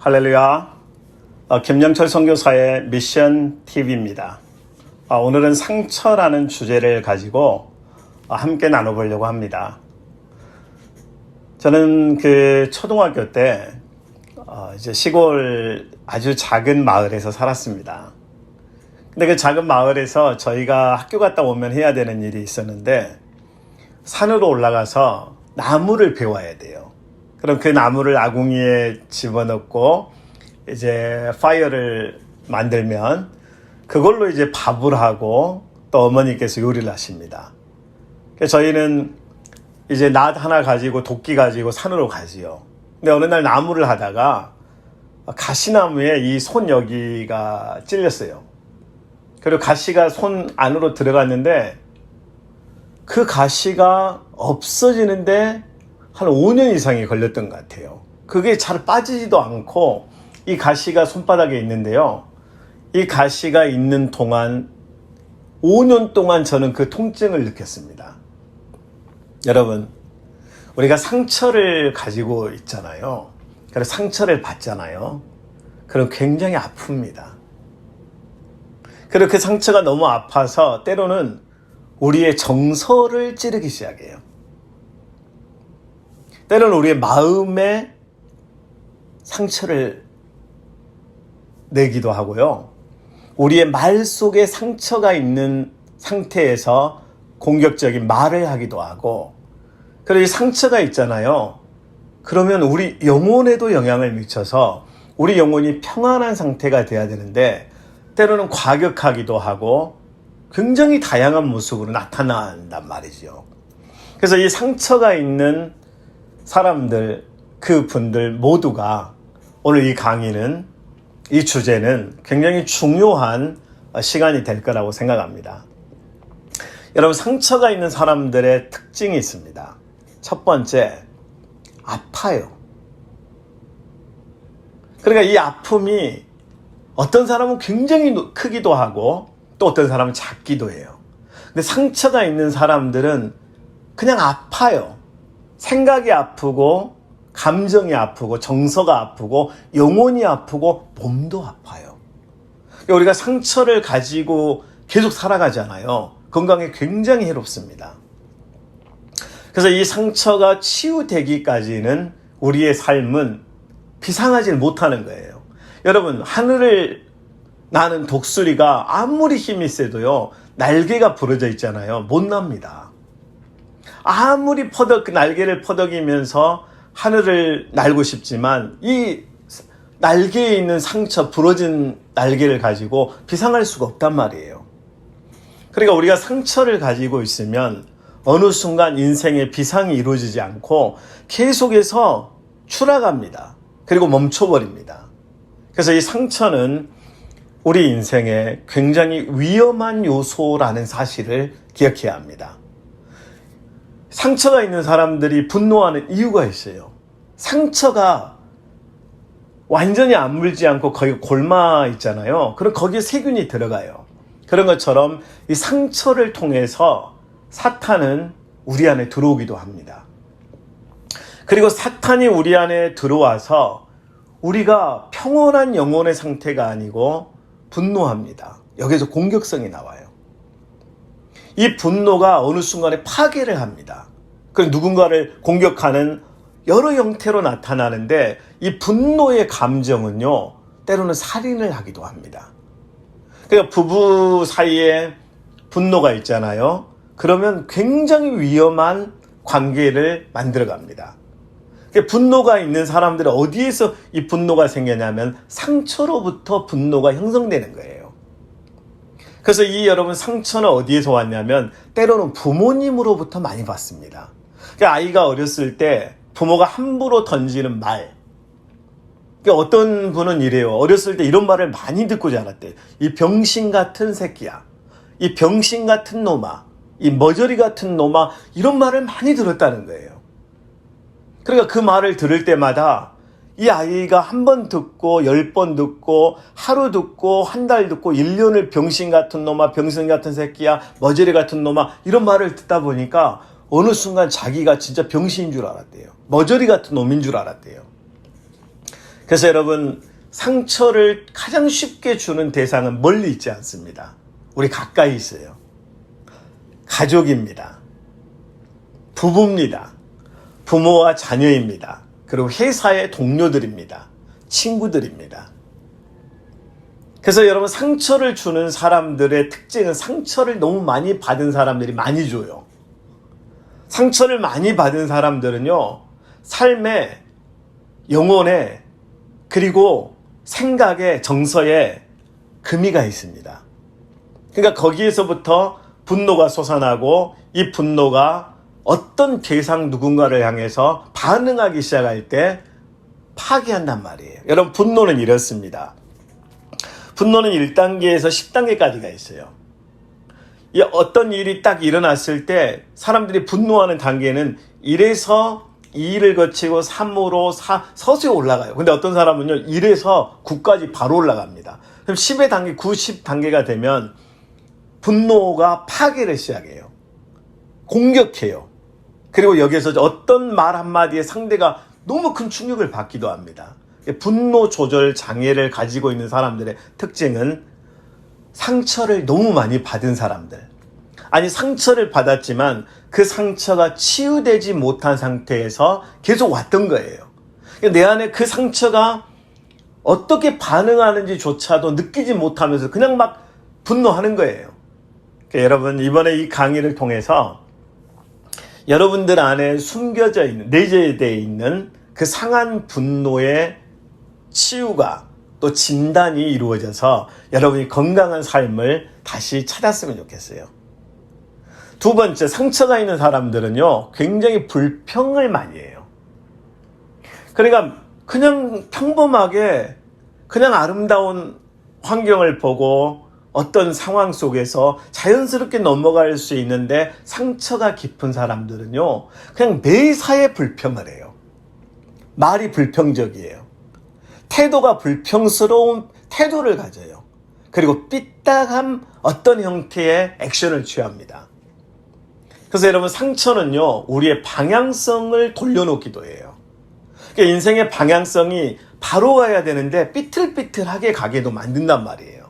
할렐루야. 김영철 선교사의 미션 TV입니다. 오늘은 상처라는 주제를 가지고 함께 나눠보려고 합니다. 저는 초등학교 때 이제 시골 아주 작은 마을에서 살았습니다. 근데 그 작은 마을에서 저희가 학교 갔다 오면 해야 되는 일이 있었는데, 산으로 올라가서 나무를 베어야 돼요. 그럼 그 나무를 아궁이에 집어넣고 이제 파이어를 만들면 그걸로 이제 밥을 하고 또 어머니께서 요리를 하십니다. 그래서 저희는 이제 낫 하나 가지고 도끼 가지고 산으로 가지요. 근데 어느 날 나무를 하다가 가시나무에 이 손 여기가 찔렸어요. 그리고 가시가 손 안으로 들어갔는데 그 가시가 없어지는데 한 5년 이상이 걸렸던 것 같아요. 그게 잘 빠지지도 않고 이 가시가 손바닥에 있는데요. 이 가시가 있는 동안 5년 동안 저는 그 통증을 느꼈습니다. 여러분, 우리가 상처를 가지고 있잖아요. 그래서 상처를 받잖아요. 그럼 굉장히 아픕니다. 그리고 그 상처가 너무 아파서 때로는 우리의 정서를 찌르기 시작해요. 때로는 우리의 마음에 상처를 내기도 하고요. 우리의 말 속에 상처가 있는 상태에서 공격적인 말을 하기도 하고, 그리고 이 상처가 있잖아요. 그러면 우리 영혼에도 영향을 미쳐서 우리 영혼이 평안한 상태가 돼야 되는데 때로는 과격하기도 하고 굉장히 다양한 모습으로 나타난단 말이죠. 그래서 이 상처가 있는 사람들, 그분들 모두가 오늘 이 강의는, 이 주제는 굉장히 중요한 시간이 될 거라고 생각합니다. 여러분, 상처가 있는 사람들의 특징이 있습니다. 첫 번째, 아파요. 그러니까 이 아픔이 어떤 사람은 굉장히 크기도 하고 또 어떤 사람은 작기도 해요. 근데 상처가 있는 사람들은 그냥 아파요. 생각이 아프고 감정이 아프고 정서가 아프고 영혼이 아프고 몸도 아파요. 그러니까 우리가 상처를 가지고 계속 살아가잖아요. 건강에 굉장히 해롭습니다. 그래서 이 상처가 치유되기까지는 우리의 삶은 비상하지 못하는 거예요. 여러분, 하늘을 나는 독수리가 아무리 힘이 세도요, 날개가 부러져 있잖아요. 못 납니다. 아무리 그 날개를 퍼덕이면서 하늘을 날고 싶지만 이 날개에 있는 상처, 부러진 날개를 가지고 비상할 수가 없단 말이에요. 그러니까 우리가 상처를 가지고 있으면 어느 순간 인생의 비상이 이루어지지 않고 계속해서 추락합니다. 그리고 멈춰버립니다. 그래서 이 상처는 우리 인생에 굉장히 위험한 요소라는 사실을 기억해야 합니다. 상처가 있는 사람들이 분노하는 이유가 있어요. 상처가 완전히 안 물지 않고 거기 골마 있잖아요. 그럼 거기에 세균이 들어가요. 그런 것처럼 이 상처를 통해서 사탄은 우리 안에 들어오기도 합니다. 그리고 사탄이 우리 안에 들어와서 우리가 평온한 영혼의 상태가 아니고 분노합니다. 여기서 공격성이 나와요. 이 분노가 어느 순간에 파괴를 합니다. 그럼 누군가를 공격하는 여러 형태로 나타나는데 이 분노의 감정은요, 때로는 살인을 하기도 합니다. 그러니까 부부 사이에 분노가 있잖아요. 그러면 굉장히 위험한 관계를 만들어갑니다. 분노가 있는 사람들은 어디에서 이 분노가 생기냐면 상처로부터 분노가 형성되는 거예요. 그래서 이 여러분 상처는 어디에서 왔냐면 때로는 부모님으로부터 많이 받습니다. 그러니까 아이가 어렸을 때 부모가 함부로 던지는 말. 그러니까 어떤 분은 이래요. 어렸을 때 이런 말을 많이 듣고 자랐대요. 이 병신 같은 새끼야. 이 병신 같은 놈아. 이 머저리 같은 놈아. 이런 말을 많이 들었다는 거예요. 그러니까 그 말을 들을 때마다 이 아이가 한 번 듣고 10번 듣고 하루 듣고 한 달 듣고 1년을 병신 같은 놈아, 병신 같은 새끼야, 머저리 같은 놈아 이런 말을 듣다 보니까 어느 순간 자기가 진짜 병신인 줄 알았대요. 머저리 같은 놈인 줄 알았대요. 그래서 여러분, 상처를 가장 쉽게 주는 대상은 멀리 있지 않습니다. 우리 가까이 있어요. 가족입니다. 부부입니다. 부모와 자녀입니다. 그리고 회사의 동료들입니다. 친구들입니다. 그래서 여러분, 상처를 주는 사람들의 특징은 상처를 너무 많이 받은 사람들이 많이 줘요. 상처를 많이 받은 사람들은요, 삶에, 영혼에, 그리고 생각에, 정서에 금이가 있습니다. 그러니까 거기에서부터 분노가 솟아나고, 이 분노가 어떤 대상 누군가를 향해서 반응하기 시작할 때 파괴한단 말이에요. 여러분, 분노는 이렇습니다. 분노는 1단계에서 10단계까지가 있어요. 이 어떤 일이 딱 일어났을 때 사람들이 분노하는 단계는 1에서 2를 거치고 3으로 서서히 올라가요. 근데 어떤 사람은요, 1에서 9까지 바로 올라갑니다. 그럼 10의 단계, 9, 10단계가 되면 분노가 파괴를 시작해요. 공격해요. 그리고 여기에서 어떤 말 한마디에 상대가 너무 큰 충격을 받기도 합니다. 분노 조절 장애를 가지고 있는 사람들의 특징은 상처를 너무 많이 받은 사람들. 아니, 상처를 받았지만 그 상처가 치유되지 못한 상태에서 계속 왔던 거예요. 내 안에 그 상처가 어떻게 반응하는지조차도 느끼지 못하면서 그냥 막 분노하는 거예요. 여러분, 이번에 이 강의를 통해서 여러분들 안에 숨겨져 있는, 내재되어 있는 그 상한 분노의 치유가 또 진단이 이루어져서 여러분이 건강한 삶을 다시 찾았으면 좋겠어요. 두 번째, 상처가 있는 사람들은요, 굉장히 불평을 많이 해요. 그러니까 그냥 평범하게 그냥 아름다운 환경을 보고 어떤 상황 속에서 자연스럽게 넘어갈 수 있는데, 상처가 깊은 사람들은요, 그냥 매사에 불평을 해요. 말이 불평적이에요. 태도가 불평스러운 태도를 가져요. 그리고 삐딱한 어떤 형태의 액션을 취합니다. 그래서 여러분, 상처는요, 우리의 방향성을 돌려놓기도 해요. 그러니까 인생의 방향성이 바로 가야 되는데 삐틀삐틀하게 가게도 만든단 말이에요.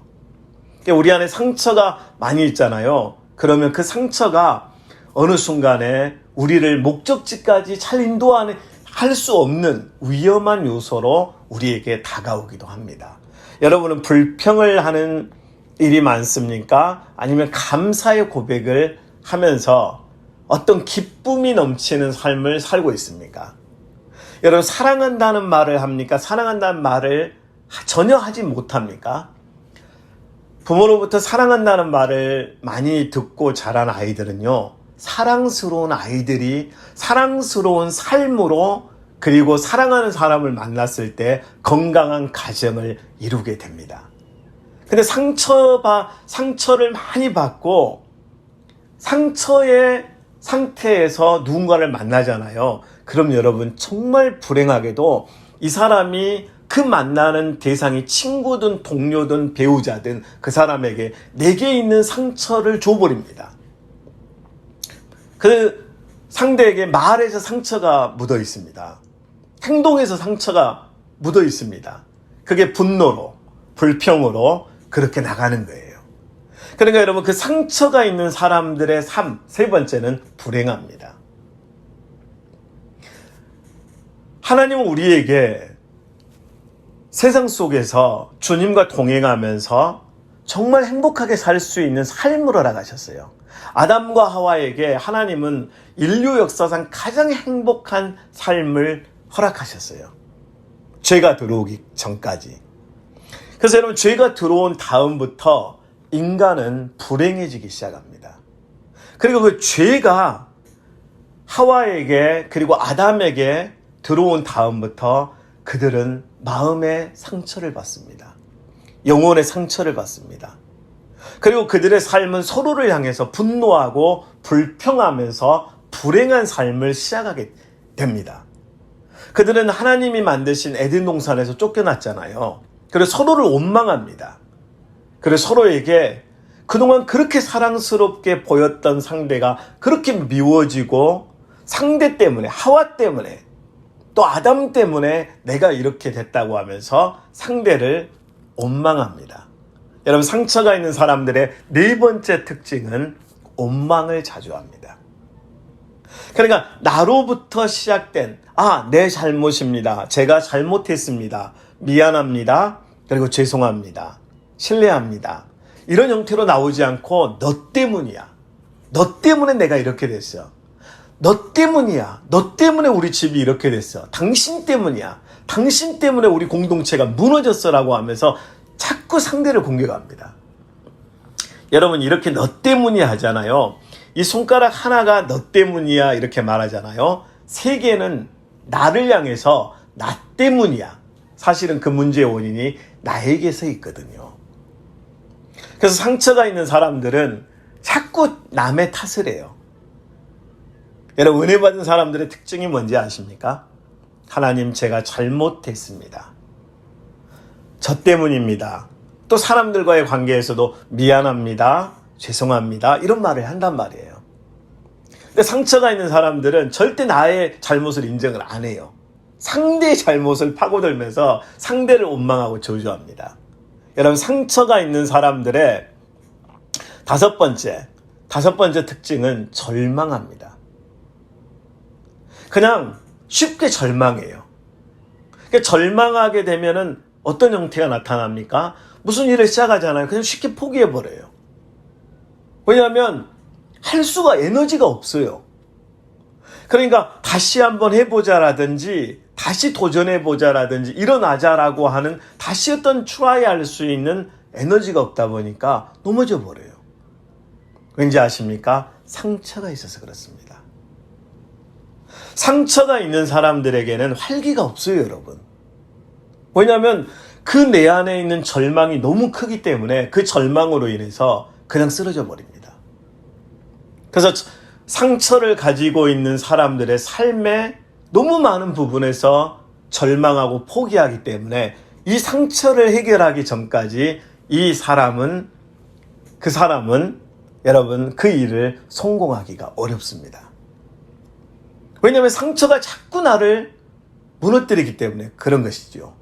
그러니까 우리 안에 상처가 많이 있잖아요. 그러면 그 상처가 어느 순간에 우리를 목적지까지 잘 인도하는, 할 수 없는 위험한 요소로 우리에게 다가오기도 합니다. 여러분은 불평을 하는 일이 많습니까? 아니면 감사의 고백을 하면서 어떤 기쁨이 넘치는 삶을 살고 있습니까? 여러분, 사랑한다는 말을 합니까? 사랑한다는 말을 전혀 하지 못합니까? 부모로부터 사랑한다는 말을 많이 듣고 자란 아이들은요, 사랑스러운 아이들이 사랑스러운 삶으로, 그리고 사랑하는 사람을 만났을 때 건강한 가정을 이루게 됩니다. 근데 상처를 많이 받고 상처의 상태에서 누군가를 만나잖아요. 그럼 여러분, 정말 불행하게도 이 사람이 그 만나는 대상이 친구든 동료든 배우자든 그 사람에게 내게 있는 상처를 줘버립니다. 그 상대에게 말에서 상처가 묻어 있습니다. 행동에서 상처가 묻어 있습니다. 그게 분노로, 불평으로 그렇게 나가는 거예요. 그러니까 여러분, 그 상처가 있는 사람들의 삶, 세 번째는 불행합니다. 하나님은 우리에게 세상 속에서 주님과 동행하면서 정말 행복하게 살 수 있는 삶을 허락하셨어요. 아담과 하와에게 하나님은 인류 역사상 가장 행복한 삶을 허락하셨어요. 죄가 들어오기 전까지. 그래서 여러분, 죄가 들어온 다음부터 인간은 불행해지기 시작합니다. 그리고 그 죄가 하와에게, 그리고 아담에게 들어온 다음부터 그들은 마음의 상처를 받습니다. 영혼의 상처를 받습니다. 그리고 그들의 삶은 서로를 향해서 분노하고 불평하면서 불행한 삶을 시작하게 됩니다. 그들은 하나님이 만드신 에덴 동산에서 쫓겨났잖아요. 그래서 서로를 원망합니다. 그래서 서로에게 그동안 그렇게 사랑스럽게 보였던 상대가 그렇게 미워지고, 상대 때문에, 하와 때문에 또 아담 때문에 내가 이렇게 됐다고 하면서 상대를 원망합니다. 여러분, 상처가 있는 사람들의 네 번째 특징은 원망을 자주 합니다. 그러니까 나로부터 시작된 내 잘못입니다. 제가 잘못했습니다. 미안합니다. 그리고 죄송합니다. 신뢰합니다. 이런 형태로 나오지 않고 너 때문이야. 너 때문에 내가 이렇게 됐어. 너 때문이야. 너 때문에 우리 집이 이렇게 됐어. 당신 때문이야. 당신 때문에 우리 공동체가 무너졌어라고 하면서 자꾸 상대를 공격합니다. 여러분, 이렇게 너 때문이야 하잖아요. 이 손가락 하나가 너 때문이야 이렇게 말하잖아요. 세 개는 나를 향해서 나 때문이야. 사실은 그 문제의 원인이 나에게서 있거든요. 그래서 상처가 있는 사람들은 자꾸 남의 탓을 해요. 여러분, 은혜 받은 사람들의 특징이 뭔지 아십니까? 하나님, 제가 잘못했습니다. 저 때문입니다. 또 사람들과의 관계에서도 미안합니다. 죄송합니다. 이런 말을 한단 말이에요. 근데 상처가 있는 사람들은 절대 나의 잘못을 인정을 안 해요. 상대의 잘못을 파고들면서 상대를 원망하고 저주합니다. 여러분, 상처가 있는 사람들의 다섯 번째 특징은 절망합니다. 그냥 쉽게 절망해요. 그러니까 절망하게 되면은 어떤 형태가 나타납니까? 무슨 일을 시작하잖아요. 그냥 쉽게 포기해버려요. 왜냐하면 할 수가 에너지가 없어요. 그러니까 다시 한번 해보자라든지 다시 도전해보자라든지 일어나자라고 하는 다시 어떤 트라이 할 수 있는 에너지가 없다 보니까 넘어져 버려요. 왠지 아십니까? 상처가 있어서 그렇습니다. 상처가 있는 사람들에게는 활기가 없어요, 여러분. 왜냐하면 그 내 안에 있는 절망이 너무 크기 때문에 그 절망으로 인해서 그냥 쓰러져 버립니다. 그래서 상처를 가지고 있는 사람들의 삶의 너무 많은 부분에서 절망하고 포기하기 때문에 이 상처를 해결하기 전까지 그 사람은 여러분 그 일을 성공하기가 어렵습니다. 왜냐하면 상처가 자꾸 나를 무너뜨리기 때문에 그런 것이죠.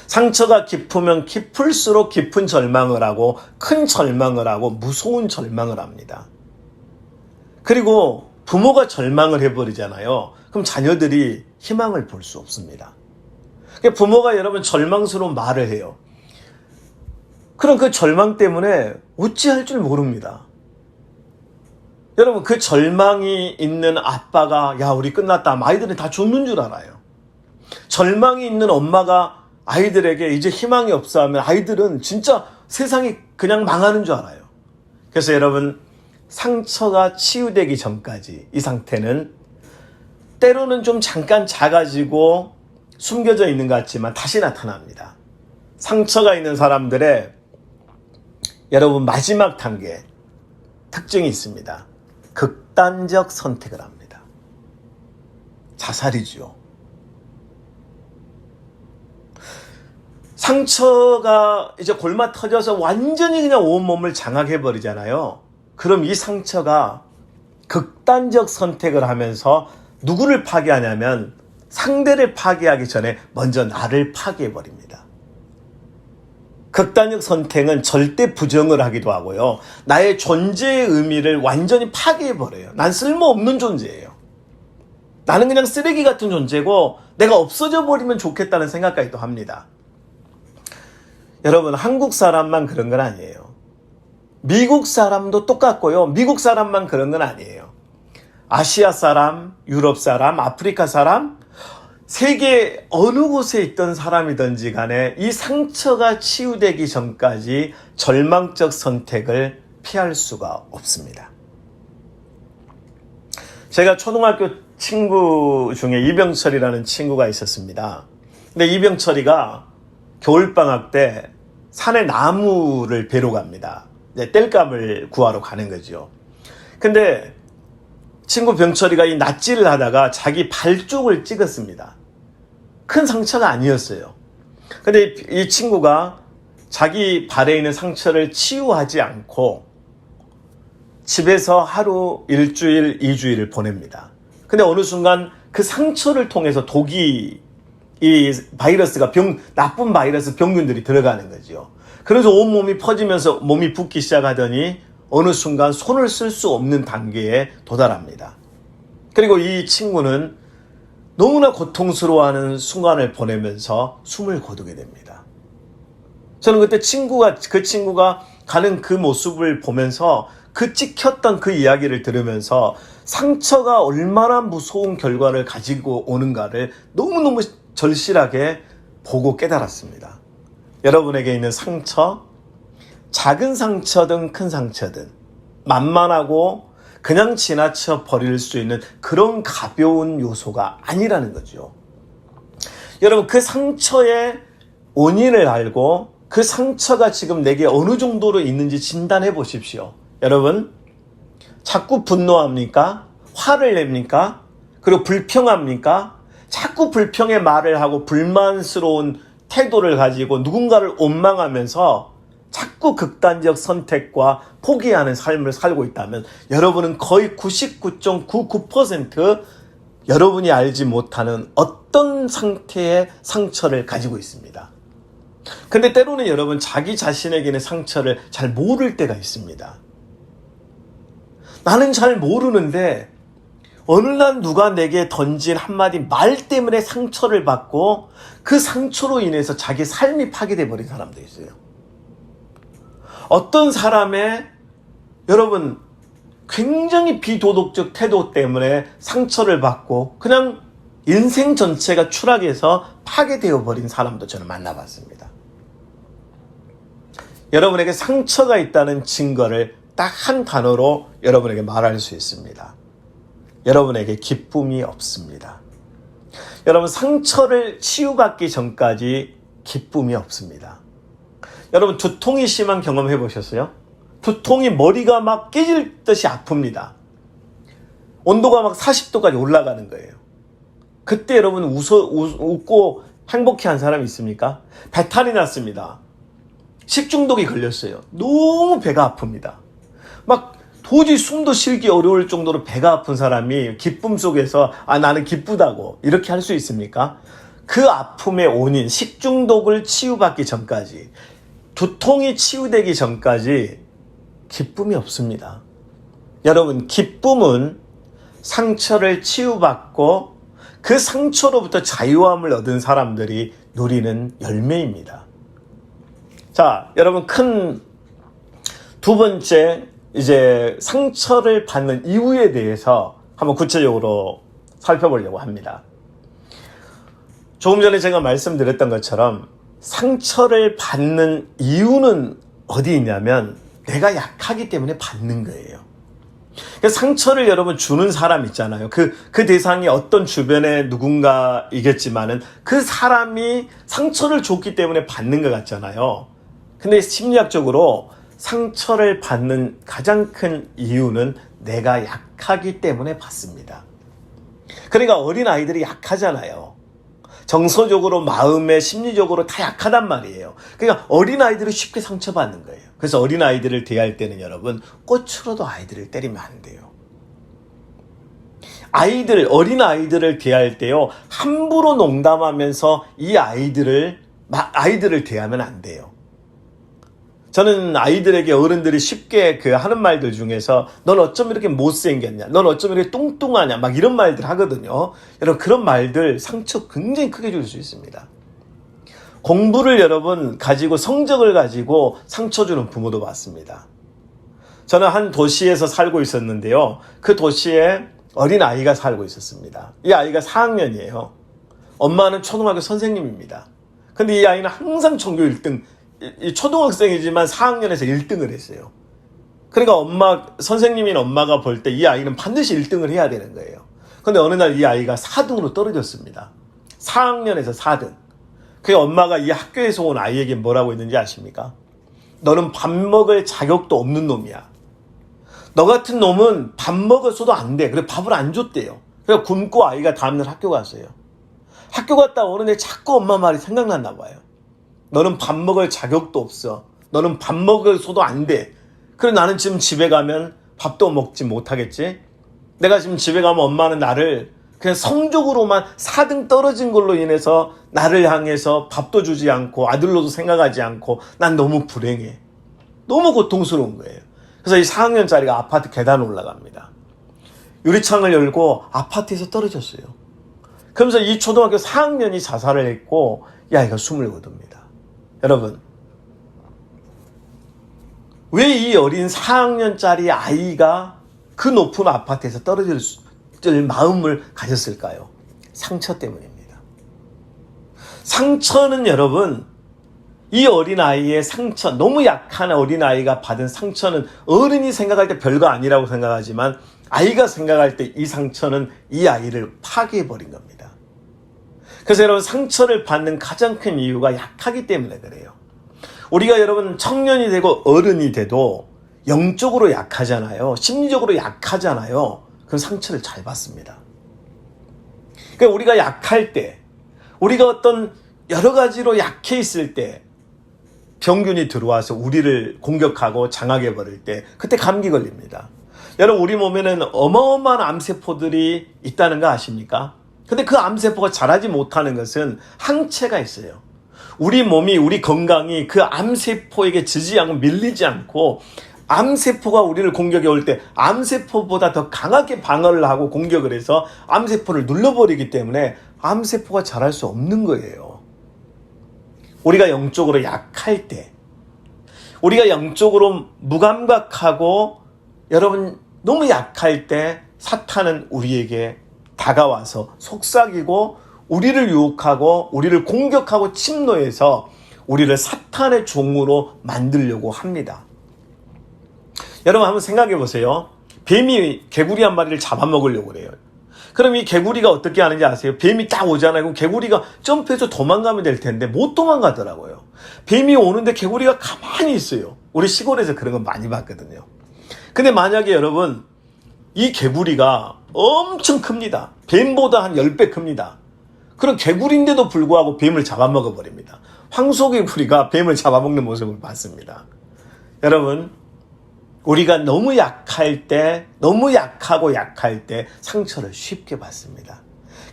상처가 깊으면 깊을수록 깊은 절망을 하고 큰 절망을 하고 무서운 절망을 합니다. 그리고 부모가 절망을 해버리잖아요. 그럼 자녀들이 희망을 볼 수 없습니다. 부모가 여러분 절망스러운 말을 해요. 그럼 그 절망 때문에 어찌할 줄 모릅니다. 여러분, 그 절망이 있는 아빠가 우리 끝났다 하면 아이들은 다 죽는 줄 알아요. 절망이 있는 엄마가 아이들에게 이제 희망이 없어 하면 아이들은 진짜 세상이 그냥 망하는 줄 알아요. 그래서 여러분, 상처가 치유되기 전까지 이 상태는 때로는 좀 잠깐 작아지고 숨겨져 있는 것 같지만 다시 나타납니다. 상처가 있는 사람들의 여러분 마지막 단계 특징이 있습니다. 극단적 선택을 합니다. 자살이죠. 상처가 이제 골마 터져서 완전히 그냥 온몸을 장악해버리잖아요. 그럼 이 상처가 극단적 선택을 하면서 누구를 파괴하냐면 상대를 파괴하기 전에 먼저 나를 파괴해버립니다. 극단적 선택은 절대 부정을 하기도 하고요. 나의 존재의 의미를 완전히 파괴해버려요. 난 쓸모없는 존재예요. 나는 그냥 쓰레기 같은 존재고 내가 없어져 버리면 좋겠다는 생각까지도 합니다. 여러분, 한국 사람만 그런 건 아니에요. 미국 사람도 똑같고요. 미국 사람만 그런 건 아니에요. 아시아 사람, 유럽 사람, 아프리카 사람, 세계 어느 곳에 있던 사람이든지 간에 이 상처가 치유되기 전까지 절망적 선택을 피할 수가 없습니다. 제가 초등학교 친구 중에 이병철이라는 친구가 있었습니다. 근데 이병철이가 겨울방학 때 산에 나무를 베러 갑니다. 땔감을 구하러 가는 거죠. 근데 친구 병철이가 이 낫지를 하다가 자기 발 쪽을 찍었습니다. 큰 상처가 아니었어요. 근데 이 친구가 자기 발에 있는 상처를 치유하지 않고 집에서 하루, 일주일, 2주일을 보냅니다. 근데 어느 순간 그 상처를 통해서 독이, 이 바이러스가 나쁜 바이러스 병균들이 들어가는 거죠. 그래서 온몸이 퍼지면서 몸이 붓기 시작하더니 어느 순간 손을 쓸 수 없는 단계에 도달합니다. 그리고 이 친구는 너무나 고통스러워하는 순간을 보내면서 숨을 거두게 됩니다. 저는 그때 그 친구가 가는 그 모습을 보면서 그 찍혔던 그 이야기를 들으면서 상처가 얼마나 무서운 결과를 가지고 오는가를 너무너무 절실하게 보고 깨달았습니다. 여러분에게 있는 상처, 작은 상처든 큰 상처든 만만하고 그냥 지나쳐 버릴 수 있는 그런 가벼운 요소가 아니라는 거죠. 여러분, 그 상처의 원인을 알고 그 상처가 지금 내게 어느 정도로 있는지 진단해 보십시오. 여러분, 자꾸 분노합니까? 화를 냅니까? 그리고 불평합니까? 자꾸 불평의 말을 하고 불만스러운 태도를 가지고 누군가를 원망하면서 자꾸 극단적 선택과 포기하는 삶을 살고 있다면 여러분은 거의 99.99% 여러분이 알지 못하는 어떤 상태의 상처를 가지고 있습니다. 근데 때로는 여러분 자기 자신에게는 상처를 잘 모를 때가 있습니다. 나는 잘 모르는데 어느 날 누가 내게 던진 한마디 말 때문에 상처를 받고 그 상처로 인해서 자기 삶이 파괴돼 버린 사람도 있어요. 어떤 사람의 여러분 굉장히 비도덕적 태도 때문에 상처를 받고 그냥 인생 전체가 추락해서 파괴되어 버린 사람도 저는 만나봤습니다. 여러분에게 상처가 있다는 증거를 딱 한 단어로 여러분에게 말할 수 있습니다. 여러분에게 기쁨이 없습니다. 여러분, 상처를 치유받기 전까지 기쁨이 없습니다. 여러분, 두통이 심한 경험 해보셨어요? 두통이 머리가 막 깨질 듯이 아픕니다. 온도가 막 40도까지 올라가는 거예요. 그때 여러분 웃고 행복해한 사람이 있습니까? 배탈이 났습니다. 식중독이 걸렸어요. 너무 배가 아픕니다. 막 도저히 숨도 쉬기 어려울 정도로 배가 아픈 사람이 기쁨 속에서 나는 기쁘다고 이렇게 할 수 있습니까? 그 아픔의 원인, 식중독을 치유받기 전까지, 두통이 치유되기 전까지 기쁨이 없습니다. 여러분, 기쁨은 상처를 치유받고 그 상처로부터 자유함을 얻은 사람들이 누리는 열매입니다. 자, 여러분, 큰 두 번째 이제 상처를 받는 이유에 대해서 한번 구체적으로 살펴보려고 합니다. 조금 전에 제가 말씀드렸던 것처럼 상처를 받는 이유는 어디 있냐면 내가 약하기 때문에 받는 거예요. 상처를 여러분 주는 사람 있잖아요. 그 대상이 어떤 주변에 누군가이겠지만은 그 사람이 상처를 줬기 때문에 받는 것 같잖아요. 근데 심리학적으로 상처를 받는 가장 큰 이유는 내가 약하기 때문에 받습니다. 그러니까 어린 아이들이 약하잖아요. 정서적으로, 마음에, 심리적으로 다 약하단 말이에요. 그러니까 어린 아이들이 쉽게 상처받는 거예요. 그래서 어린 아이들을 대할 때는 여러분 꽃으로도 아이들을 때리면 안 돼요. 어린 아이들을 대할 때요, 함부로 농담하면서 이 아이들을 대하면 안 돼요. 저는 아이들에게 어른들이 쉽게 하는 말들 중에서 넌 어쩜 이렇게 못생겼냐, 넌 어쩜 이렇게 뚱뚱하냐, 막 이런 말들 하거든요. 여러분, 그런 말들 상처 굉장히 크게 줄 수 있습니다. 공부를 여러분 가지고, 성적을 가지고 상처 주는 부모도 봤습니다. 저는 한 도시에서 살고 있었는데요, 그 도시에 어린 아이가 살고 있었습니다. 이 아이가 4학년이에요. 엄마는 초등학교 선생님입니다. 근데 이 아이는 항상 전교 1등, 초등학생이지만 4학년에서 1등을 했어요. 그러니까 선생님인 엄마가 볼 때 이 아이는 반드시 1등을 해야 되는 거예요. 근데 어느 날 이 아이가 4등으로 떨어졌습니다. 4학년에서 4등. 그 엄마가 이 학교에서 온 아이에게 뭐라고 했는지 아십니까? 너는 밥 먹을 자격도 없는 놈이야. 너 같은 놈은 밥 먹었어도 안 돼. 그래, 밥을 안 줬대요. 그래서 굶고 아이가 다음날 학교 갔어요. 학교 갔다 오는데 자꾸 엄마 말이 생각났나 봐요. 너는 밥 먹을 자격도 없어. 너는 밥 먹어서도 안 돼. 그래, 나는 지금 집에 가면 밥도 먹지 못하겠지? 내가 지금 집에 가면 엄마는 나를 그냥 성적으로만 4등 떨어진 걸로 인해서 나를 향해서 밥도 주지 않고 아들로도 생각하지 않고 난 너무 불행해. 너무 고통스러운 거예요. 그래서 이 4학년짜리가 아파트 계단 올라갑니다. 유리창을 열고 아파트에서 떨어졌어요. 그러면서 이 초등학교 4학년이 자살을 했고 이 아이가 숨을 거둡니다. 여러분, 왜 이 어린 4학년짜리 아이가 그 높은 아파트에서 떨어질 마음을 가졌을까요? 상처 때문입니다. 상처는 여러분, 이 어린아이의 상처, 너무 약한 어린아이가 받은 상처는 어른이 생각할 때 별거 아니라고 생각하지만 아이가 생각할 때 이 상처는 이 아이를 파괴해버린 겁니다. 그래서 여러분, 상처를 받는 가장 큰 이유가 약하기 때문에 그래요. 우리가 여러분 청년이 되고 어른이 돼도 영적으로 약하잖아요. 심리적으로 약하잖아요. 그럼 상처를 잘 받습니다. 그러니까 우리가 약할 때, 우리가 어떤 여러 가지로 약해 있을 때 병균이 들어와서 우리를 공격하고 장악해 버릴 때 그때 감기 걸립니다. 여러분, 우리 몸에는 어마어마한 암세포들이 있다는 거 아십니까? 근데 그 암세포가 자라지 못하는 것은 항체가 있어요. 우리 몸이, 우리 건강이 그 암세포에게 지지 않고 밀리지 않고 암세포가 우리를 공격해 올 때 암세포보다 더 강하게 방어를 하고 공격을 해서 암세포를 눌러버리기 때문에 암세포가 자랄 수 없는 거예요. 우리가 영적으로 약할 때, 우리가 영적으로 무감각하고 여러분 너무 약할 때 사탄은 우리에게 다가와서 속삭이고 우리를 유혹하고 우리를 공격하고 침노해서 우리를 사탄의 종으로 만들려고 합니다. 여러분 한번 생각해 보세요. 뱀이 개구리 한 마리를 잡아먹으려고 그래요. 그럼 이 개구리가 어떻게 하는지 아세요? 뱀이 딱 오잖아요. 그럼 개구리가 점프해서 도망가면 될 텐데 못 도망가더라고요. 뱀이 오는데 개구리가 가만히 있어요. 우리 시골에서 그런 거 많이 봤거든요. 근데 만약에 여러분 이 개구리가 엄청 큽니다. 뱀보다 한 10배 큽니다. 그런 개구리인데도 불구하고 뱀을 잡아먹어 버립니다. 황소개구리가 뱀을 잡아먹는 모습을 봤습니다. 여러분, 우리가 너무 약할 때, 너무 약하고 약할 때 상처를 쉽게 받습니다.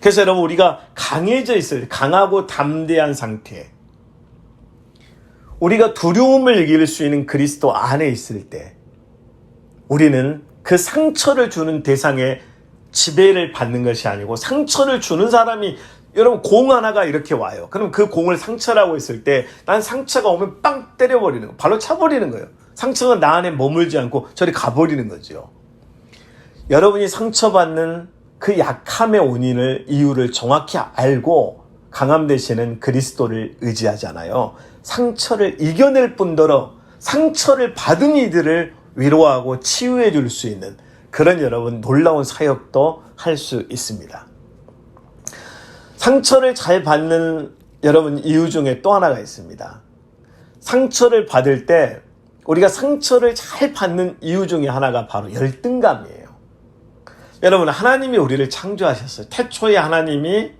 그래서 여러분, 우리가 강해져 있을 때, 강하고 담대한 상태, 우리가 두려움을 이길 수 있는 그리스도 안에 있을 때 우리는 그 상처를 주는 대상의 지배를 받는 것이 아니고, 상처를 주는 사람이, 여러분 공 하나가 이렇게 와요. 그럼 그 공을 상처라고 했을 때 난 상처가 오면 빵 때려버리는 거, 발로 차버리는 거예요. 상처가 나 안에 머물지 않고 저리 가버리는 거죠. 여러분이 상처받는 그 약함의 원인을, 이유를 정확히 알고 강함 되시는 그리스도를 의지하잖아요. 상처를 이겨낼 뿐더러 상처를 받은 이들을 위로하고 치유해 줄 수 있는 그런 여러분 놀라운 사역도 할 수 있습니다. 상처를 잘 받는 여러분 이유 중에 또 하나가 있습니다. 상처를 받을 때 우리가 상처를 잘 받는 이유 중에 하나가 바로 열등감이에요. 여러분, 하나님이 우리를 창조하셨어요. 태초에 하나님이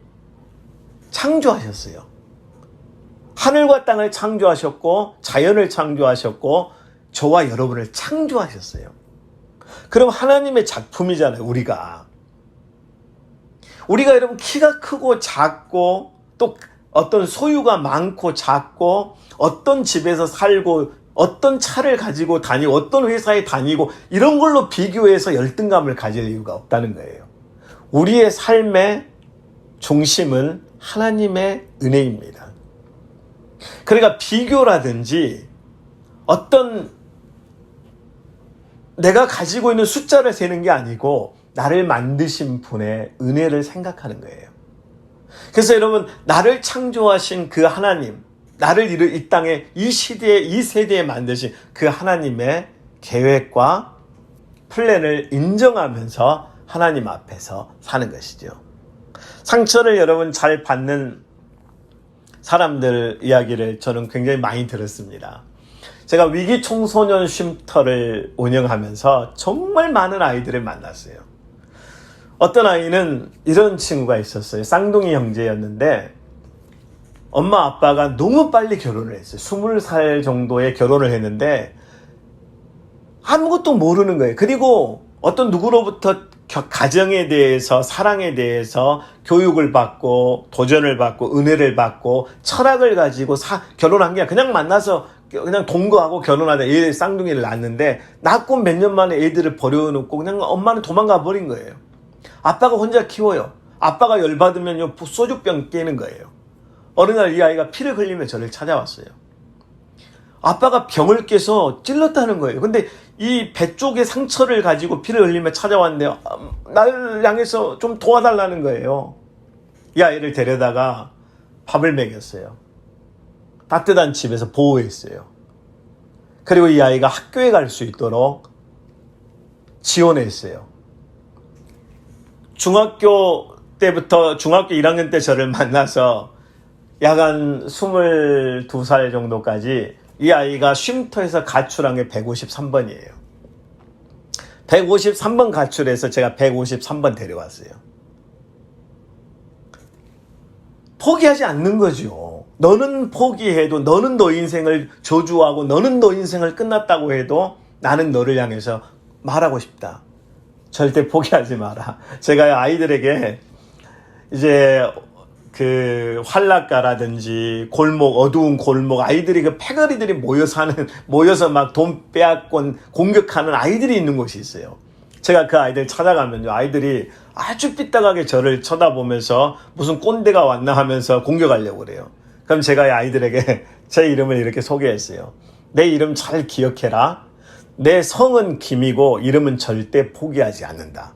창조하셨어요. 하늘과 땅을 창조하셨고 자연을 창조하셨고 저와 여러분을 창조하셨어요. 그럼 하나님의 작품이잖아요. 우리가 여러분 키가 크고 작고 또 어떤 소유가 많고 작고 어떤 집에서 살고 어떤 차를 가지고 다니고 어떤 회사에 다니고 이런 걸로 비교해서 열등감을 가질 이유가 없다는 거예요. 우리의 삶의 중심은 하나님의 은혜입니다. 그러니까 비교라든지 어떤 내가 가지고 있는 숫자를 세는 게 아니고 나를 만드신 분의 은혜를 생각하는 거예요. 그래서 여러분, 나를 창조하신 그 하나님, 나를 이 땅에 이 시대에 이 세대에 만드신 그 하나님의 계획과 플랜을 인정하면서 하나님 앞에서 사는 것이죠. 상처를 여러분 잘 받는 사람들 이야기를 저는 굉장히 많이 들었습니다. 제가 위기 청소년 쉼터를 운영하면서 정말 많은 아이들을 만났어요. 어떤 아이는 이런 친구가 있었어요. 쌍둥이 형제였는데 엄마 아빠가 너무 빨리 결혼을 했어요. 20살 정도에 결혼을 했는데 아무것도 모르는 거예요. 그리고 어떤 누구로부터 가정에 대해서, 사랑에 대해서 교육을 받고 도전을 받고 은혜를 받고 철학을 가지고 결혼한 게 그냥 만나서 그냥 동거하고 결혼하다 애 쌍둥이를 낳았는데 낳고 몇 년 만에 애들을 버려놓고 그냥 엄마는 도망가 버린 거예요. 아빠가 혼자 키워요. 아빠가 열받으면요 소주병 깨는 거예요. 어느 날 이 아이가 피를 흘리며 저를 찾아왔어요. 아빠가 병을 깨서 찔렀다는 거예요. 근데 이 배 쪽에 상처를 가지고 피를 흘리며 찾아왔는데 나를 향해서 좀 도와달라는 거예요. 이 아이를 데려다가 밥을 먹였어요. 따뜻한 집에서 보호했어요. 그리고 이 아이가 학교에 갈 수 있도록 지원했어요. 중학교 때부터 중학교 1학년 때 저를 만나서 약 한 22살 정도까지 이 아이가 쉼터에서 가출한 게 153번이에요. 153번 가출해서 제가 153번 데려왔어요. 포기하지 않는 거죠. 너는 포기해도, 너는 너 인생을 저주하고 너는 너 인생을 끝났다고 해도 나는 너를 향해서 말하고 싶다. 절대 포기하지 마라. 제가 아이들에게 이제 그 활락가라든지 골목, 어두운 골목, 아이들이 그 패거리들이 모여서 막 돈 빼앗곤 공격하는 아이들이 있는 곳이 있어요. 제가 그 아이들 찾아가면요, 아이들이 아주 삐딱하게 저를 쳐다보면서 무슨 꼰대가 왔나 하면서 공격하려고 그래요. 그럼 제가 이 아이들에게 제 이름을 이렇게 소개했어요. 내 이름 잘 기억해라. 내 성은 김이고 이름은 절대 포기하지 않는다.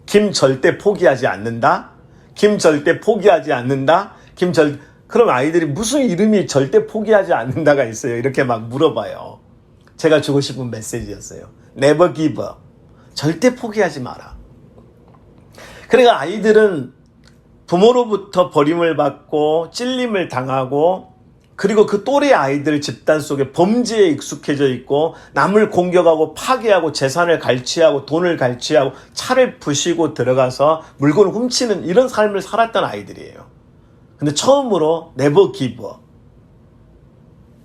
김 절대 포기하지 않는다. 김 절대 포기하지 않는다. 그럼 아이들이 무슨 이름이 절대 포기하지 않는다가 있어요. 이렇게 막 물어봐요. 제가 주고 싶은 메시지였어요. Never give up. 절대 포기하지 마라. 그러니까 아이들은 부모로부터 버림을 받고 찔림을 당하고 그리고 그 또래 아이들 집단 속에 범죄에 익숙해져 있고 남을 공격하고 파괴하고 재산을 갈취하고 돈을 갈취하고 차를 부시고 들어가서 물건을 훔치는 이런 삶을 살았던 아이들이에요. 근데 처음으로 never give up.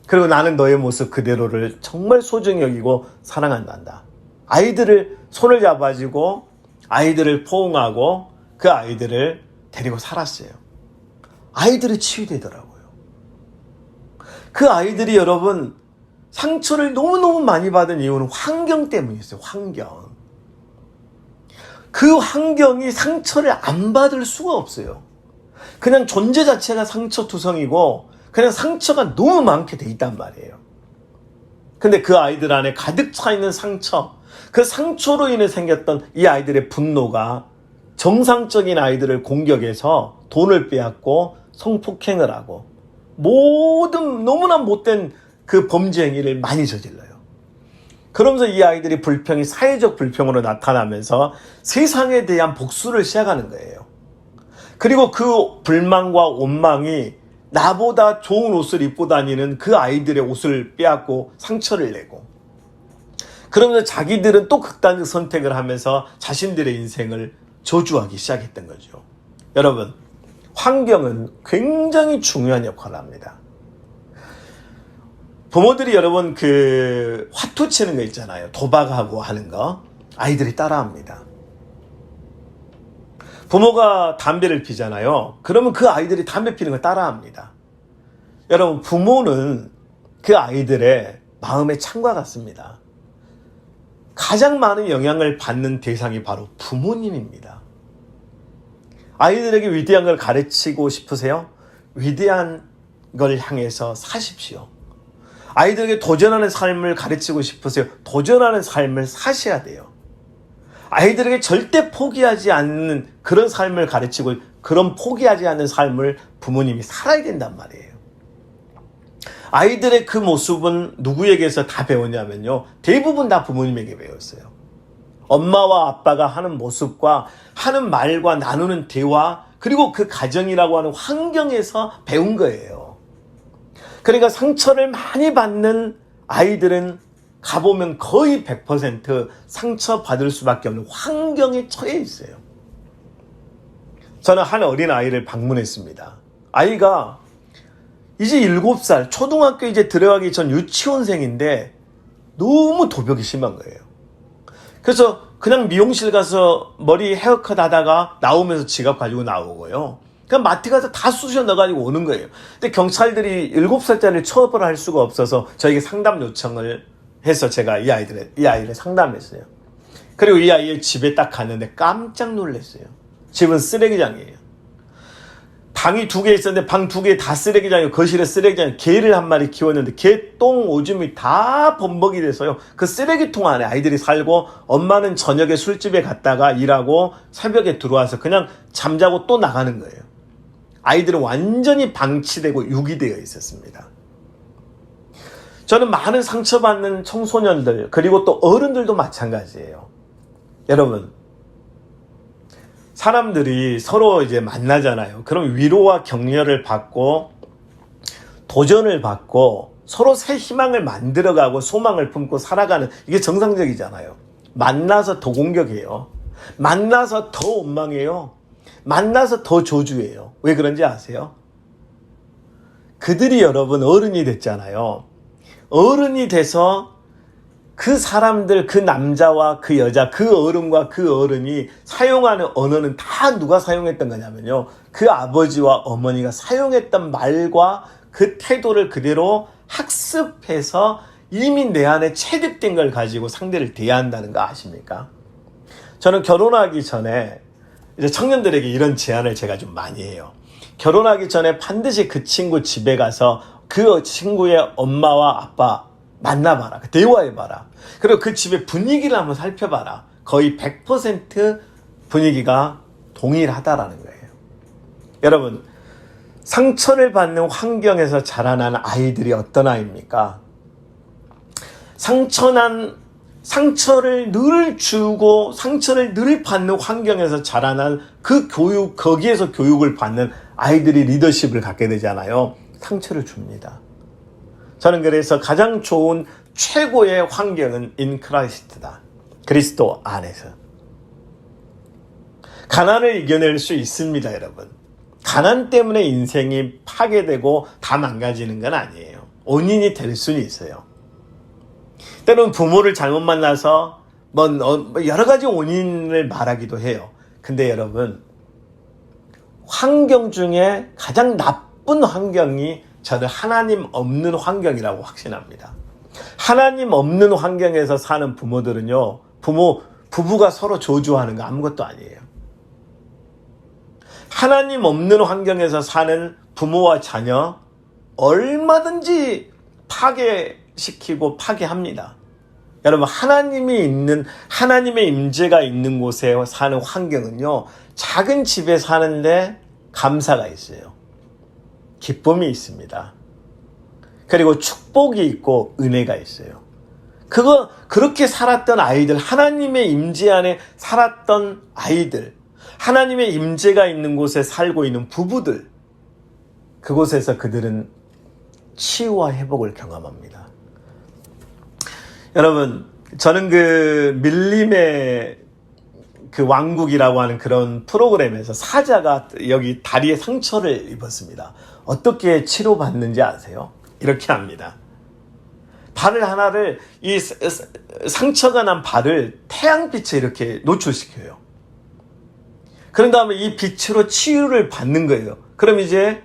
그리고 나는 너의 모습 그대로를 정말 소중히 여기고 사랑한단다. 아이들을 손을 잡아주고 아이들을 포옹하고 그 아이들을 데리고 살았어요. 아이들이 치유되더라고요. 그 아이들이 여러분 상처를 너무너무 많이 받은 이유는 환경 때문이었어요. 환경. 그 환경이 상처를 안 받을 수가 없어요. 그냥 존재 자체가 상처투성이고 그냥 상처가 너무 많게 돼 있단 말이에요. 근데 그 아이들 안에 가득 차 있는 상처, 그 상처로 인해 생겼던 이 아이들의 분노가 정상적인 아이들을 공격해서 돈을 빼앗고 성폭행을 하고 모든 너무나 못된 그 범죄 행위를 많이 저질러요. 그러면서 이 아이들이 불평이 사회적 불평으로 나타나면서 세상에 대한 복수를 시작하는 거예요. 그리고 그 불만과 원망이 나보다 좋은 옷을 입고 다니는 그 아이들의 옷을 빼앗고 상처를 내고 그러면서 자기들은 또 극단적 선택을 하면서 자신들의 인생을 저주하기 시작했던 거죠. 여러분, 환경은 굉장히 중요한 역할을 합니다. 부모들이 여러분 그 화투 치는 거 있잖아요. 도박하고 하는 거. 아이들이 따라합니다. 부모가 담배를 피잖아요. 그러면 그 아이들이 담배 피는 거 따라합니다. 여러분, 부모는 그 아이들의 마음의 창과 같습니다. 가장 많은 영향을 받는 대상이 바로 부모님입니다. 아이들에게 위대한 걸 가르치고 싶으세요? 위대한 걸 향해서 사십시오. 아이들에게 도전하는 삶을 가르치고 싶으세요? 도전하는 삶을 사셔야 돼요. 아이들에게 절대 포기하지 않는 그런 삶을 가르치고 그런 포기하지 않는 삶을 부모님이 살아야 된단 말이에요. 아이들의 그 모습은 누구에게서 다 배웠냐면요. 대부분 다 부모님에게 배웠어요. 엄마와 아빠가 하는 모습과 하는 말과 나누는 대화 그리고 그 가정이라고 하는 환경에서 배운 거예요. 그러니까 상처를 많이 받는 아이들은 가보면 거의 100% 상처받을 수밖에 없는 환경에 처해 있어요. 저는 한 어린아이를 방문했습니다. 아이가 이제 7살, 초등학교 이제 들어가기 전 유치원생인데 너무 도벽이 심한 거예요. 그래서 그냥 미용실 가서 머리 헤어컷 하다가 나오면서 지갑 가지고 나오고요. 그냥 마트 가서 다 쑤셔 넣어가지고 오는 거예요. 근데 경찰들이 7살짜리를 처벌할 수가 없어서 저에게 상담 요청을 해서 제가 이 아이를 상담했어요. 그리고 이 아이의 집에 딱 갔는데 깜짝 놀랐어요. 집은 쓰레기장이에요. 방이 2개 있었는데 방 2개 다 쓰레기장이고 거실에 쓰레기장이에요. 개를 한 마리 키웠는데 개 똥 오줌이 다 범벅이 돼서요. 그 쓰레기통 안에 아이들이 살고 엄마는 저녁에 술집에 갔다가 일하고 새벽에 들어와서 그냥 잠자고 또 나가는 거예요. 아이들은 완전히 방치되고 유기되어 있었습니다. 저는 많은 상처받는 청소년들 그리고 또 어른들도 마찬가지예요. 여러분, 사람들이 서로 이제 만나잖아요. 그럼 위로와 격려를 받고 도전을 받고 서로 새 희망을 만들어가고 소망을 품고 살아가는, 이게 정상적이잖아요. 만나서 더 공격해요. 만나서 더 원망해요. 만나서 더 저주해요. 왜 그런지 아세요? 그들이 여러분 어른이 됐잖아요. 어른이 돼서 그 사람들, 그 남자와 그 여자, 그 어른과 그 어른이 사용하는 언어는 다 누가 사용했던 거냐면요. 그 아버지와 어머니가 사용했던 말과 그 태도를 그대로 학습해서 이미 내 안에 체득된 걸 가지고 상대를 대한다는 거 아십니까? 저는 결혼하기 전에 이제 청년들에게 이런 제안을 제가 좀 많이 해요. 결혼하기 전에 반드시 그 친구 집에 가서 그 친구의 엄마와 아빠 만나봐라. 대화해봐라. 그리고 그 집의 분위기를 한번 살펴봐라. 거의 100% 분위기가 동일하다라는 거예요. 여러분, 상처를 받는 환경에서 자라난 아이들이 어떤 아이입니까? 상처를 늘 주고 상처를 늘 받는 환경에서 자라난 그 교육, 거기에서 교육을 받는 아이들이 리더십을 갖게 되잖아요. 상처를 줍니다. 저는 그래서 가장 좋은 최고의 환경은 인 크라이스트다. 그리스도 안에서. 가난을 이겨낼 수 있습니다, 여러분. 가난 때문에 인생이 파괴되고 다 망가지는 건 아니에요. 원인이 될 수는 있어요. 때로는 부모를 잘못 만나서 여러 가지 원인을 말하기도 해요. 근데 여러분, 환경 중에 가장 나쁜 환경이 저는 하나님 없는 환경이라고 확신합니다. 하나님 없는 환경에서 사는 부모들은요, 부부가 서로 저주하는 거 아무것도 아니에요. 하나님 없는 환경에서 사는 부모와 자녀 얼마든지 파괴시키고 파괴합니다. 여러분, 하나님의 임재가 있는 곳에 사는 환경은요, 작은 집에 사는데 감사가 있어요. 기쁨이 있습니다. 그리고 축복이 있고 은혜가 있어요. 그렇게 살았던 아이들, 하나님의 임재 안에 살았던 아이들, 하나님의 임재가 있는 곳에 살고 있는 부부들, 그곳에서 그들은 치유와 회복을 경험합니다. 여러분, 저는 그 밀림의 그 왕국이라고 하는 그런 프로그램에서 사자가 여기 다리에 상처를 입었습니다. 어떻게 치료받는지 아세요? 이렇게 합니다. 발을 하나를, 이 상처가 난 발을 태양빛에 이렇게 노출시켜요. 그런 다음에 이 빛으로 치유를 받는 거예요. 그럼 이제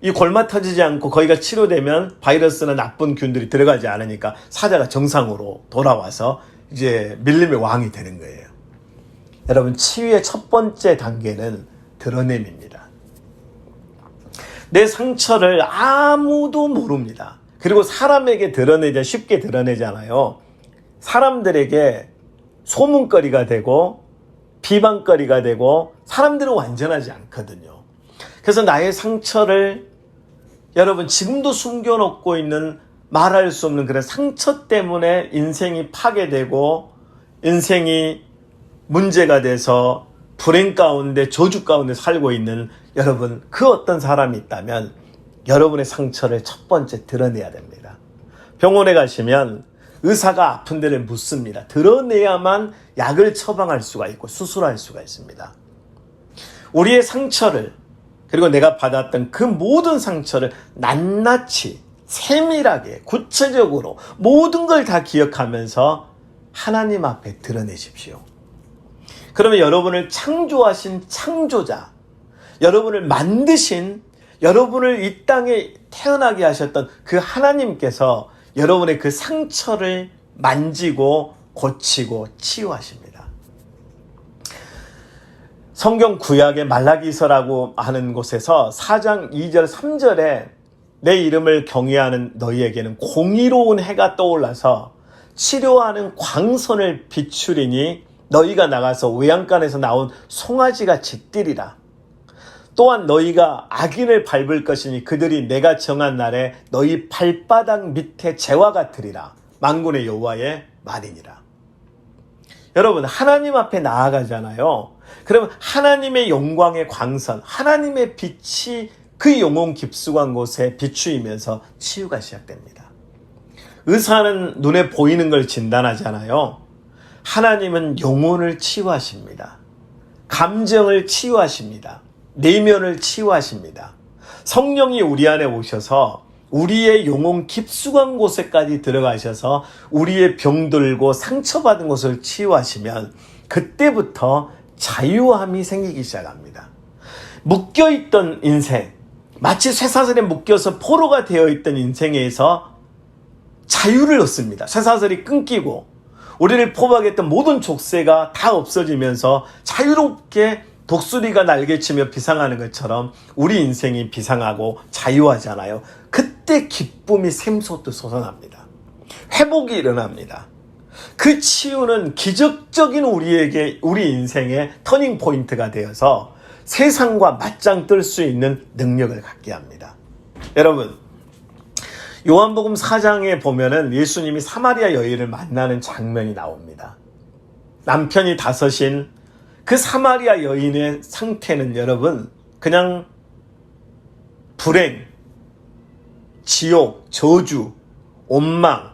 이 골마 터지지 않고 거기가 치료되면 바이러스나 나쁜 균들이 들어가지 않으니까 사자가 정상으로 돌아와서 이제 밀림의 왕이 되는 거예요. 여러분, 치유의 첫 번째 단계는 드러냄입니다. 내 상처를 아무도 모릅니다. 그리고 사람에게 쉽게 드러내잖아요. 사람들에게 소문거리가 되고 비방거리가 되고 사람들은 완전하지 않거든요. 그래서 나의 상처를 여러분 지금도 숨겨놓고 있는 말할 수 없는 그런 상처 때문에 인생이 파괴되고 인생이 문제가 돼서 불행 가운데 저주 가운데 살고 있는 여러분, 그 어떤 사람이 있다면 여러분의 상처를 첫 번째 드러내야 됩니다. 병원에 가시면 의사가 아픈 데를 묻습니다. 드러내야만 약을 처방할 수가 있고 수술할 수가 있습니다. 우리의 상처를, 그리고 내가 받았던 그 모든 상처를 낱낱이 세밀하게 구체적으로 모든 걸 다 기억하면서 하나님 앞에 드러내십시오. 그러면 여러분을 창조하신 창조자, 여러분을 만드신, 여러분을 이 땅에 태어나게 하셨던 그 하나님께서 여러분의 그 상처를 만지고 고치고 치유하십니다. 성경 구약의 말라기서라고 하는 곳에서 4장 2절 3절에 내 이름을 경외하는 너희에게는 공의로운 해가 떠올라서 치료하는 광선을 비추리니 너희가 나가서 외양간에서 나온 송아지같이 뛰리라. 또한 너희가 악인을 밟을 것이니 그들이 내가 정한 날에 너희 발바닥 밑에 재와 같으리라. 만군의 여호와의 말이니라. 여러분, 하나님 앞에 나아가잖아요. 그러면 하나님의 영광의 광선, 하나님의 빛이 그 영혼 깊숙한 곳에 비추이면서 치유가 시작됩니다. 의사는 눈에 보이는 걸 진단하잖아요. 하나님은 영혼을 치유하십니다. 감정을 치유하십니다. 내면을 치유하십니다. 성령이 우리 안에 오셔서 우리의 영혼 깊숙한 곳에까지 들어가셔서 우리의 병들고 상처받은 곳을 치유하시면 그때부터 자유함이 생기기 시작합니다. 묶여있던 인생, 마치 쇠사슬에 묶여서 포로가 되어있던 인생에서 자유를 얻습니다. 쇠사슬이 끊기고 우리를 포박했던 모든 족쇄가 다 없어지면서 자유롭게 독수리가 날개치며 비상하는 것처럼 우리 인생이 비상하고 자유하잖아요. 그때 기쁨이 샘솟듯 솟아납니다. 회복이 일어납니다. 그 치유는 기적적인 우리 인생의 터닝 포인트가 되어서 세상과 맞짱 뜰 수 있는 능력을 갖게 합니다. 여러분, 요한복음 4장에 보면은 예수님이 사마리아 여인을 만나는 장면이 나옵니다. 남편이 다섯인 그 사마리아 여인의 상태는 여러분 그냥 불행, 지옥, 저주, 원망,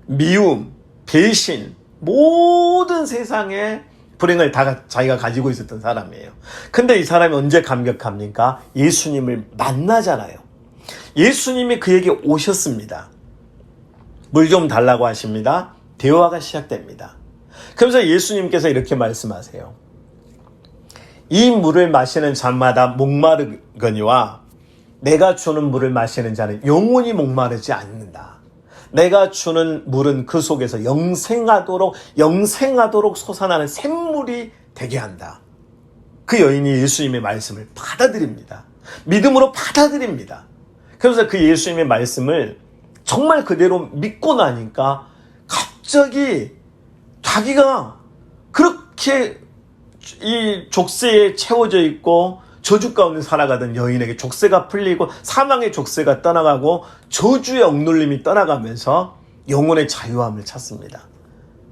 미움, 배신, 모든 세상의 불행을 다 자기가 가지고 있었던 사람이에요. 근데 이 사람이 언제 감격합니까? 예수님을 만나잖아요. 예수님이 그에게 오셨습니다. 물 좀 달라고 하십니다. 대화가 시작됩니다. 그러면서 예수님께서 이렇게 말씀하세요. 이 물을 마시는 자마다 목마르거니와 내가 주는 물을 마시는 자는 영원히 목마르지 않는다. 내가 주는 물은 그 속에서 영생하도록 솟아나는 샘물이 되게 한다. 그 여인이 예수님의 말씀을 받아들입니다. 믿음으로 받아들입니다. 그래서 그 예수님의 말씀을 정말 그대로 믿고 나니까 갑자기 자기가 그렇게 이 족쇄에 채워져 있고 저주 가운데 살아가던 여인에게 족쇄가 풀리고 사망의 족쇄가 떠나가고 저주의 억눌림이 떠나가면서 영혼의 자유함을 찾습니다.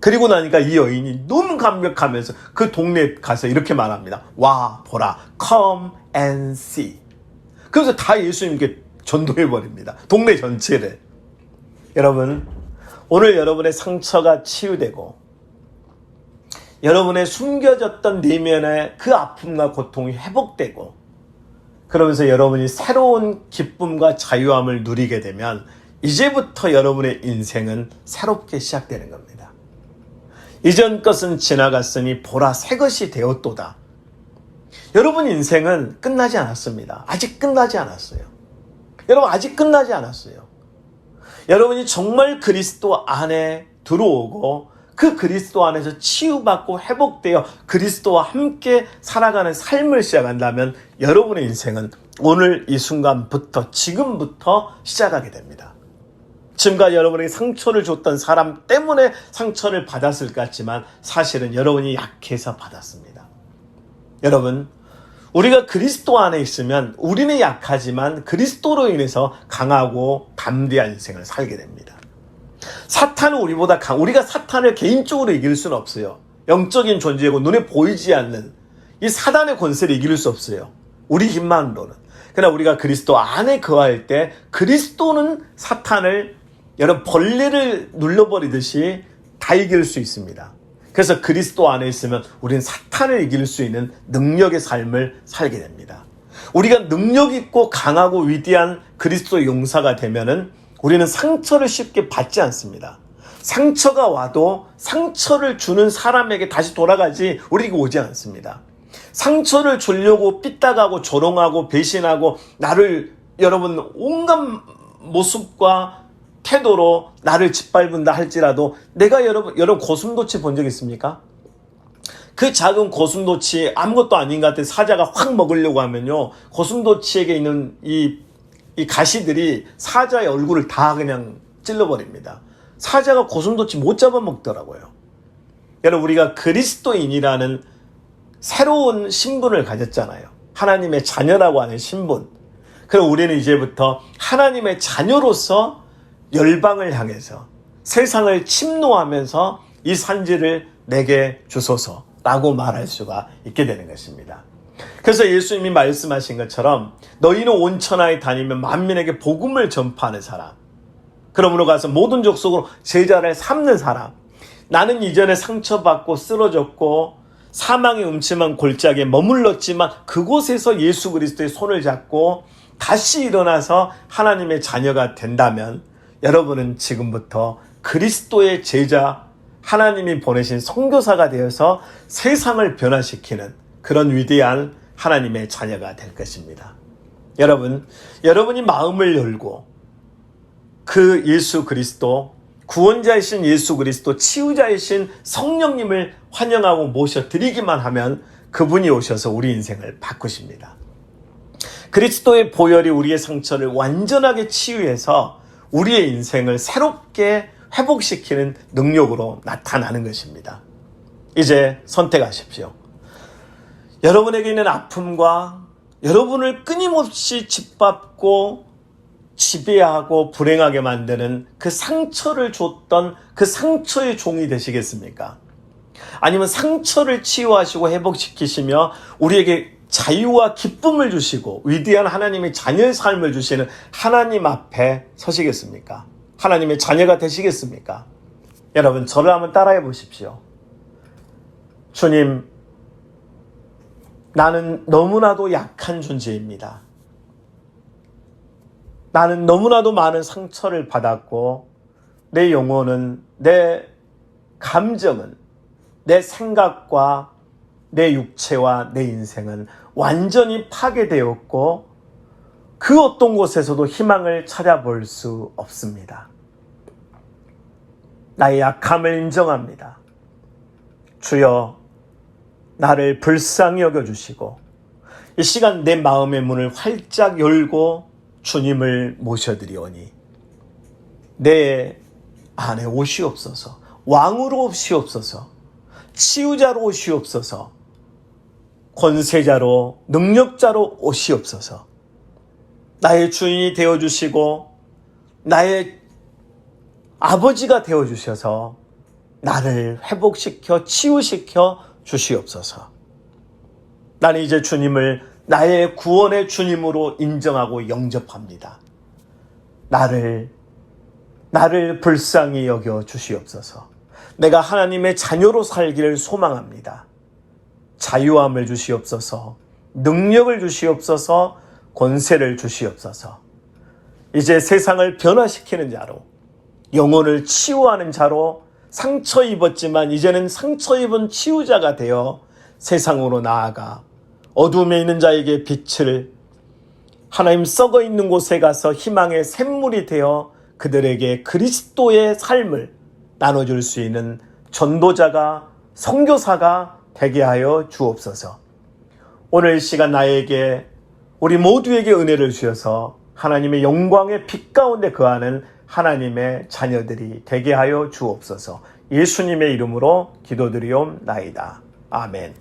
그리고 나니까 이 여인이 너무 감격하면서 그 동네에 가서 이렇게 말합니다. 와 보라, come and see. 그래서 다 예수님께 전도해버립니다. 동네 전체를. 여러분, 오늘 여러분의 상처가 치유되고 여러분의 숨겨졌던 내면의 그 아픔과 고통이 회복되고 그러면서 여러분이 새로운 기쁨과 자유함을 누리게 되면 이제부터 여러분의 인생은 새롭게 시작되는 겁니다. 이전 것은 지나갔으니 보라 새 것이 되었도다. 여러분 인생은 끝나지 않았습니다. 아직 끝나지 않았어요. 여러분 아직 끝나지 않았어요. 여러분이 정말 그리스도 안에 들어오고 그 그리스도 안에서 치유받고 회복되어 그리스도와 함께 살아가는 삶을 시작한다면 여러분의 인생은 오늘 이 순간부터 지금부터 시작하게 됩니다. 지금까지 여러분에게 상처를 줬던 사람 때문에 상처를 받았을 것 같지만 사실은 여러분이 약해서 받았습니다. 여러분, 우리가 그리스도 안에 있으면 우리는 약하지만 그리스도로 인해서 강하고 담대한 인생을 살게 됩니다. 사탄은 우리가 사탄을 개인적으로 이길 수는 없어요. 영적인 존재고 눈에 보이지 않는 이 사단의 권세를 이길 수 없어요. 우리 힘만으로는. 그러나 우리가 그리스도 안에 거할 때 그리스도는 사탄을 여러분 벌레를 눌러버리듯이 다 이길 수 있습니다. 그래서 그리스도 안에 있으면 우리는 사탄을 이길 수 있는 능력의 삶을 살게 됩니다. 우리가 능력 있고 강하고 위대한 그리스도 용사가 되면은 우리는 상처를 쉽게 받지 않습니다. 상처가 와도 상처를 주는 사람에게 다시 돌아가지 우리에게 오지 않습니다. 상처를 주려고 삐딱하고 조롱하고 배신하고 나를 여러분 온갖 모습과 태도로 나를 짓밟은다 할지라도 내가 여러분 고슴도치 본 적 있습니까? 그 작은 고슴도치 아무것도 아닌 것 같은 사자가 확 먹으려고 하면요, 고슴도치에게 있는 이 가시들이 사자의 얼굴을 다 그냥 찔러버립니다. 사자가 고슴도치 못 잡아먹더라고요. 여러분, 우리가 그리스도인이라는 새로운 신분을 가졌잖아요. 하나님의 자녀라고 하는 신분. 그럼 우리는 이제부터 하나님의 자녀로서 열방을 향해서 세상을 침노하면서 이 산지를 내게 주소서라고 말할 수가 있게 되는 것입니다. 그래서 예수님이 말씀하신 것처럼 너희는 온 천하에 다니면 만민에게 복음을 전파하는 사람, 그러므로 가서 모든 족속으로 제자를 삼는 사람. 나는 이전에 상처받고 쓰러졌고 사망의 음침한 골짜기에 머물렀지만 그곳에서 예수 그리스도의 손을 잡고 다시 일어나서 하나님의 자녀가 된다면 여러분은 지금부터 그리스도의 제자, 하나님이 보내신 선교사가 되어서 세상을 변화시키는 그런 위대한 하나님의 자녀가 될 것입니다. 여러분이 마음을 열고 그 예수 그리스도, 구원자이신 예수 그리스도, 치유자이신 성령님을 환영하고 모셔드리기만 하면 그분이 오셔서 우리 인생을 바꾸십니다. 그리스도의 보혈이 우리의 상처를 완전하게 치유해서 우리의 인생을 새롭게 회복시키는 능력으로 나타나는 것입니다. 이제 선택하십시오. 여러분에게 있는 아픔과 여러분을 끊임없이 짓밟고 지배하고 불행하게 만드는 그 상처를 줬던 그 상처의 종이 되시겠습니까? 아니면 상처를 치유하시고 회복시키시며 우리에게 자유와 기쁨을 주시고 위대한 하나님의 자녀의 삶을 주시는 하나님 앞에 서시겠습니까? 하나님의 자녀가 되시겠습니까? 여러분, 저를 한번 따라해 보십시오. 주님, 나는 너무나도 약한 존재입니다. 나는 너무나도 많은 상처를 받았고 내 영혼은, 내 감정은, 내 생각과 내 육체와 내 인생은 완전히 파괴되었고 그 어떤 곳에서도 희망을 찾아볼 수 없습니다. 나의 약함을 인정합니다. 주여, 나를 불쌍히 여겨주시고 이 시간 내 마음의 문을 활짝 열고 주님을 모셔드리오니 내 안에 오시옵소서. 왕으로 오시옵소서. 치유자로 오시옵소서. 권세자로, 능력자로 오시옵소서. 나의 주인이 되어주시고 나의 아버지가 되어주셔서 나를 회복시켜 치유시켜 주시옵소서. 나는 이제 주님을 나의 구원의 주님으로 인정하고 영접합니다. 나를 불쌍히 여겨 주시옵소서. 내가 하나님의 자녀로 살기를 소망합니다. 자유함을 주시옵소서. 능력을 주시옵소서. 권세를 주시옵소서. 이제 세상을 변화시키는 자로, 영혼을 치유하는 자로, 상처 입었지만 이제는 상처 입은 치유자가 되어 세상으로 나아가 어둠에 있는 자에게 빛을, 하나님 썩어 있는 곳에 가서 희망의 샘물이 되어 그들에게 그리스도의 삶을 나눠줄 수 있는 전도자가, 선교사가 되게 하여 주옵소서. 오늘 이 시간 나에게, 우리 모두에게 은혜를 주셔서 하나님의 영광의 빛 가운데 거하는 하나님의 자녀들이 되게 하여 주옵소서. 예수님의 이름으로 기도드리옵나이다. 아멘.